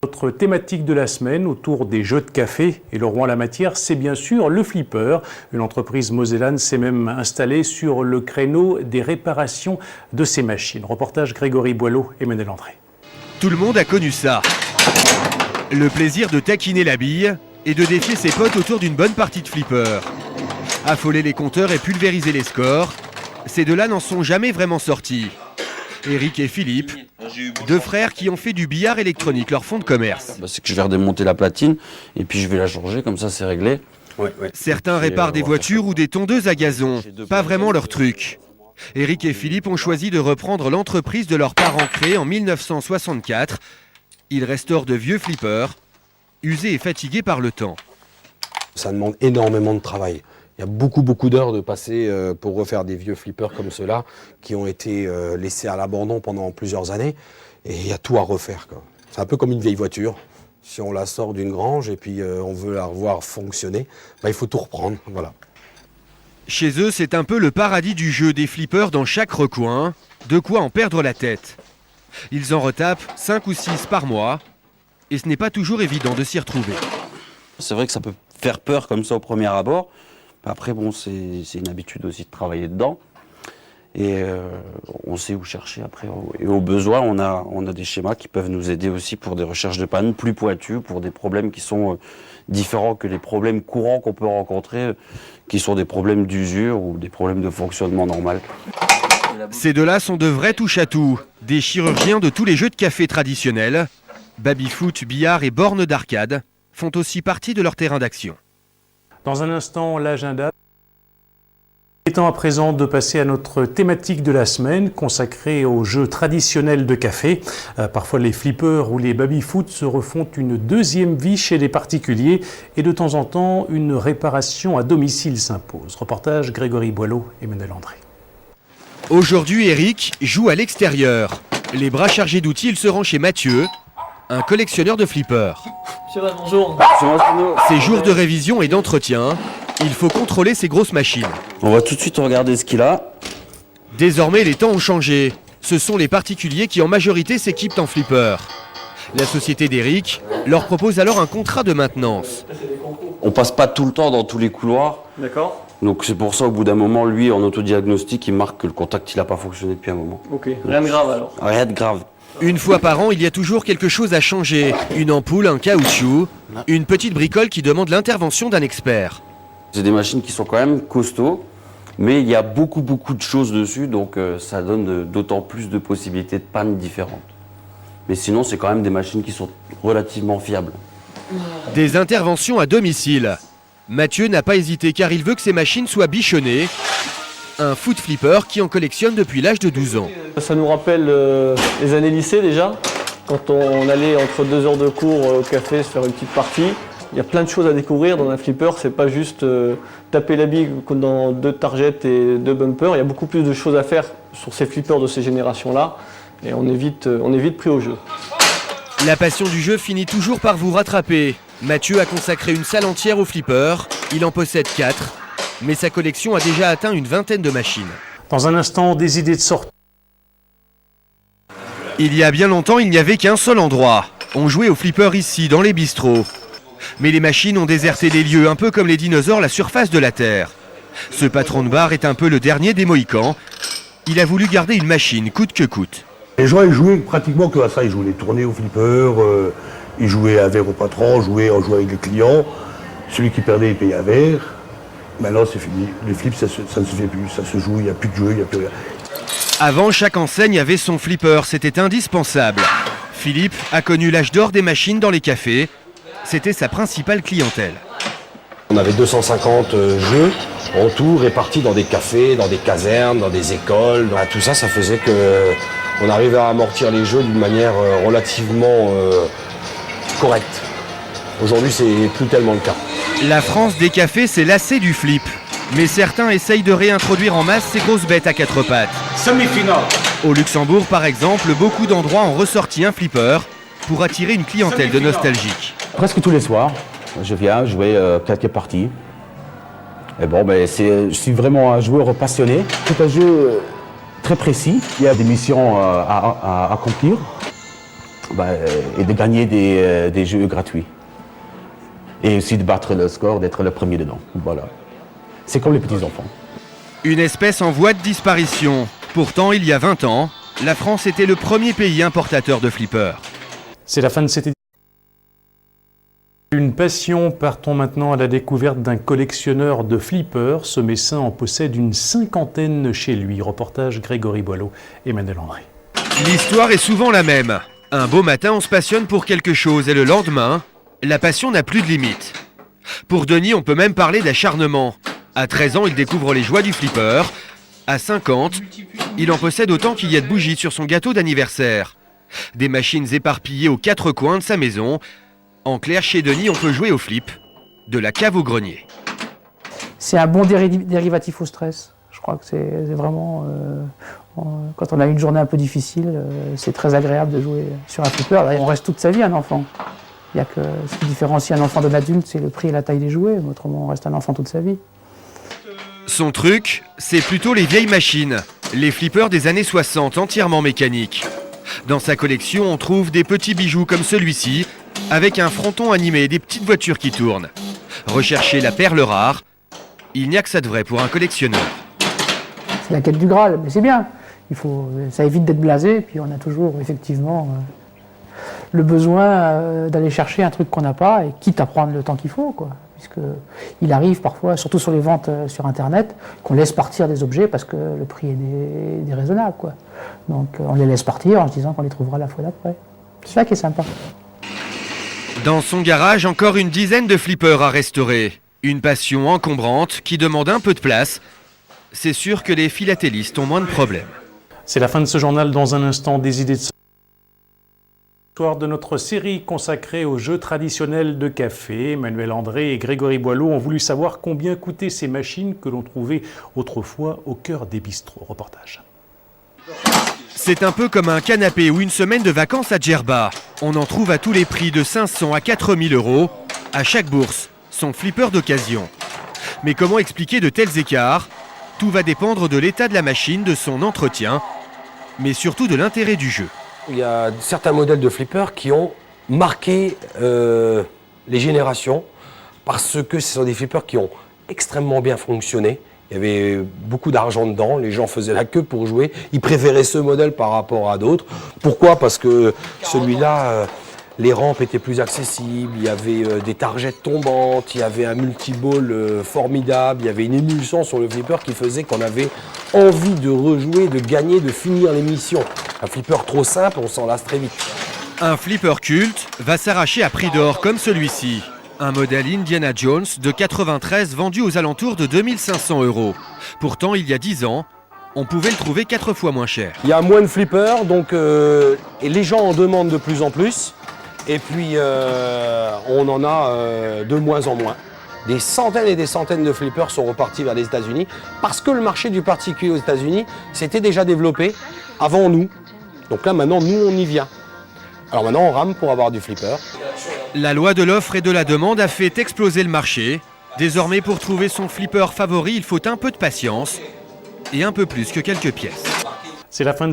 Notre thématique de la semaine autour des jeux de café et le roi en la matière, c'est bien sûr le flipper. Une entreprise mosellane s'est même installée sur le créneau des réparations de ces machines. Reportage Grégory Boileau et Menel André. Tout le monde a connu ça. Le plaisir de taquiner la bille et de défier ses potes autour d'une bonne partie de flipper. Affoler les compteurs et pulvériser les scores, ces deux-là n'en sont jamais vraiment sortis. Eric et Philippe, deux frères qui ont fait du billard électronique leur fonds de commerce. C'est que je vais redémonter la platine et puis je vais la changer, comme ça c'est réglé. Certains réparent des voitures ou des tondeuses à gazon, pas vraiment leur truc. Eric et Philippe ont choisi de reprendre l'entreprise de leurs parents créée en 1964. Ils restaurent de vieux flippers, usés et fatigués par le temps. Ça demande énormément de travail. Il y a beaucoup d'heures de passer pour refaire des vieux flippers comme ceux-là qui ont été laissés à l'abandon pendant plusieurs années. Et il y a tout à refaire, quoi. C'est un peu comme une vieille voiture. Si on la sort d'une grange et puis on veut la revoir fonctionner, il faut tout reprendre. Voilà. Chez eux, c'est un peu le paradis du jeu, des flippers dans chaque recoin. De quoi en perdre la tête. Ils en retapent 5 ou 6 par mois. Et ce n'est pas toujours évident de s'y retrouver. C'est vrai que ça peut faire peur comme ça au premier abord. Après, bon, c'est une habitude aussi de travailler dedans. Et on sait où chercher après. Et au besoin, on a des schémas qui peuvent nous aider aussi pour des recherches de panne plus pointues, pour des problèmes qui sont différents que les problèmes courants qu'on peut rencontrer, qui sont des problèmes d'usure ou des problèmes de fonctionnement normal. Ces deux-là sont de vrais touche-à-tout, des chirurgiens de tous les jeux de café traditionnels. Baby-foot, billard et bornes d'arcade font aussi partie de leur terrain d'action. Dans un instant, l'agenda. Il est temps à présent de passer à notre thématique de la semaine consacrée aux jeux traditionnels de café. Parfois les flippers ou les baby-foot se refont une deuxième vie chez les particuliers et de temps en temps une réparation à domicile s'impose. Reportage Grégory Boileau et Menel André. Aujourd'hui, Eric joue à l'extérieur. Les bras chargés d'outils, il se rend chez Mathieu, un collectionneur de flippers. Bonjour. Ces jours de révision et d'entretien, il faut contrôler ces grosses machines. On va tout de suite regarder ce qu'il a. Désormais, les temps ont changé. Ce sont les particuliers qui en majorité s'équipent en flipper. La société d'Eric leur propose alors un contrat de maintenance. On passe pas tout le temps dans tous les couloirs. D'accord. Donc c'est pour ça, au bout d'un moment, lui, en autodiagnostic, il marque que le contact, il n'a pas fonctionné depuis un moment. Ok, rien de grave alors. Rien de grave. Une fois par an, il y a toujours quelque chose à changer. Une ampoule, un caoutchouc, une petite bricole qui demande l'intervention d'un expert. C'est des machines qui sont quand même costauds, mais il y a beaucoup de choses dessus, donc ça donne d'autant plus de possibilités de panne différentes. Mais sinon, c'est quand même des machines qui sont relativement fiables. Des interventions à domicile. Mathieu n'a pas hésité car il veut que ces machines soient bichonnées. Un foot flipper qui en collectionne depuis l'âge de 12 ans. Ça nous rappelle les années lycée déjà, quand on allait entre 2 heures de cours au café se faire une petite partie. Il y a plein de choses à découvrir dans un flipper, c'est pas juste taper la bille comme dans 2 targets et 2 bumpers. Il y a beaucoup plus de choses à faire sur ces flippers de ces générations-là et on est vite pris au jeu. La passion du jeu finit toujours par vous rattraper. Mathieu a consacré une salle entière au flipper, il en possède 4. Mais sa collection a déjà atteint une vingtaine de machines. Dans un instant, des idées de sortie. Il y a bien longtemps, il n'y avait qu'un seul endroit. On jouait au flipper ici, dans les bistrots. Mais les machines ont déserté les lieux, un peu comme les dinosaures la surface de la Terre. Ce patron de bar est un peu le dernier des Mohicans. Il a voulu garder une machine, coûte que coûte. Les gens, ils jouaient pratiquement que à ça. Ils jouaient les tournées au flipper, ils jouaient un verre au patron, on jouait avec les clients. Celui qui perdait, il payait un verre. Maintenant, c'est fini. Les flips, ça ne se fait plus. Ça se joue, il n'y a plus de jeu, il n'y a plus rien. Avant, chaque enseigne avait son flipper. C'était indispensable. Philippe a connu l'âge d'or des machines dans les cafés. C'était sa principale clientèle. On avait 250 jeux en tout, répartis dans des cafés, dans des casernes, dans des écoles. Tout ça, ça faisait qu'on arrivait à amortir les jeux d'une manière relativement correcte. Aujourd'hui, c'est plus tellement le cas. La France des cafés s'est lassée du flip. Mais certains essayent de réintroduire en masse ces grosses bêtes à 4 pattes. Semi-finale. Au Luxembourg, par exemple, beaucoup d'endroits ont ressorti un flipper pour attirer une clientèle de nostalgiques. Presque tous les soirs, je viens jouer quelques parties. Et bon, je suis vraiment un joueur passionné. C'est un jeu très précis. Il y a des missions à accomplir. et de gagner des jeux gratuits. Et aussi de battre le score, d'être le premier dedans. Voilà. C'est comme les petits-enfants. Une espèce en voie de disparition. Pourtant, il y a 20 ans, la France était le premier pays importateur de flippers. C'est la fin de cette édition. Une passion, partons maintenant à la découverte d'un collectionneur de flippers. Ce Messin en possède une 50aine chez lui. Reportage Grégory Boileau, Emmanuel André. L'histoire est souvent la même. Un beau matin, on se passionne pour quelque chose et le lendemain, la passion n'a plus de limite. Pour Denis, on peut même parler d'acharnement. À 13 ans, il découvre les joies du flipper. À 50, il en possède autant qu'il y a de bougies sur son gâteau d'anniversaire. Des machines éparpillées aux 4 coins de sa maison. En clair, chez Denis, on peut jouer au flip, de la cave au grenier. C'est un bon dérivatif au stress. Je crois que c'est vraiment, quand on a une journée un peu difficile, c'est très agréable de jouer sur un flipper. D'ailleurs, on reste toute sa vie un enfant. Il y a que ce qui différencie un enfant d'un adulte, c'est le prix et la taille des jouets. Mais autrement, on reste un enfant toute sa vie. Son truc, c'est plutôt les vieilles machines, les flippers des années 60 entièrement mécaniques. Dans sa collection, on trouve des petits bijoux comme celui-ci, avec un fronton animé et des petites voitures qui tournent. Rechercher la perle rare, il n'y a que ça de vrai pour un collectionneur. C'est la quête du Graal, mais c'est bien. Ça évite d'être blasé, puis on a toujours effectivement le besoin d'aller chercher un truc qu'on n'a pas, et quitte à prendre le temps qu'il faut, quoi. Puisqu'il arrive parfois, surtout sur les ventes sur Internet, qu'on laisse partir des objets parce que le prix est déraisonnable, quoi. Donc on les laisse partir en se disant qu'on les trouvera la fois d'après. C'est ça qui est sympa. Dans son garage, encore une dizaine de flippers à restaurer. Une passion encombrante qui demande un peu de place. C'est sûr que les philatélistes ont moins de problèmes. C'est la fin de ce journal. Dans un instant, des idées de de notre série consacrée aux jeux traditionnels de café. Emmanuel André et Grégory Boileau ont voulu savoir combien coûtaient ces machines que l'on trouvait autrefois au cœur des bistrots. Reportage. C'est un peu comme un canapé ou une semaine de vacances à Djerba. On en trouve à tous les prix de 500 à 4000 euros. À chaque bourse, son flipper d'occasion. Mais comment expliquer de tels écarts? Tout va dépendre de l'état de la machine, de son entretien, mais surtout de l'intérêt du jeu. Il y a certains modèles de flippers qui ont marqué les générations parce que ce sont des flippers qui ont extrêmement bien fonctionné. Il y avait beaucoup d'argent dedans, les gens faisaient la queue pour jouer. Ils préféraient ce modèle par rapport à d'autres. Pourquoi? Parce que celui-là, les rampes étaient plus accessibles, il y avait des targettes tombantes, il y avait un multiball formidable, il y avait une émulsion sur le flipper qui faisait qu'on avait envie de rejouer, de gagner, de finir l'émission. Un flipper trop simple, on s'en lasse très vite. Un flipper culte va s'arracher à prix d'or comme celui-ci. Un modèle Indiana Jones de 93 vendu aux alentours de 2500 euros. Pourtant, il y a 10 ans, on pouvait le trouver 4 fois moins cher. Il y a moins de flippers, donc et les gens en demandent de plus en plus. Et puis, on en a de moins en moins. Des centaines et des centaines de flippers sont repartis vers les États-Unis parce que le marché du particulier aux États-Unis s'était déjà développé avant nous. Donc là, maintenant, nous, on y vient. Alors maintenant, on rame pour avoir du flipper. La loi de l'offre et de la demande a fait exploser le marché. Désormais, pour trouver son flipper favori, il faut un peu de patience et un peu plus que quelques pièces. C'est la fin de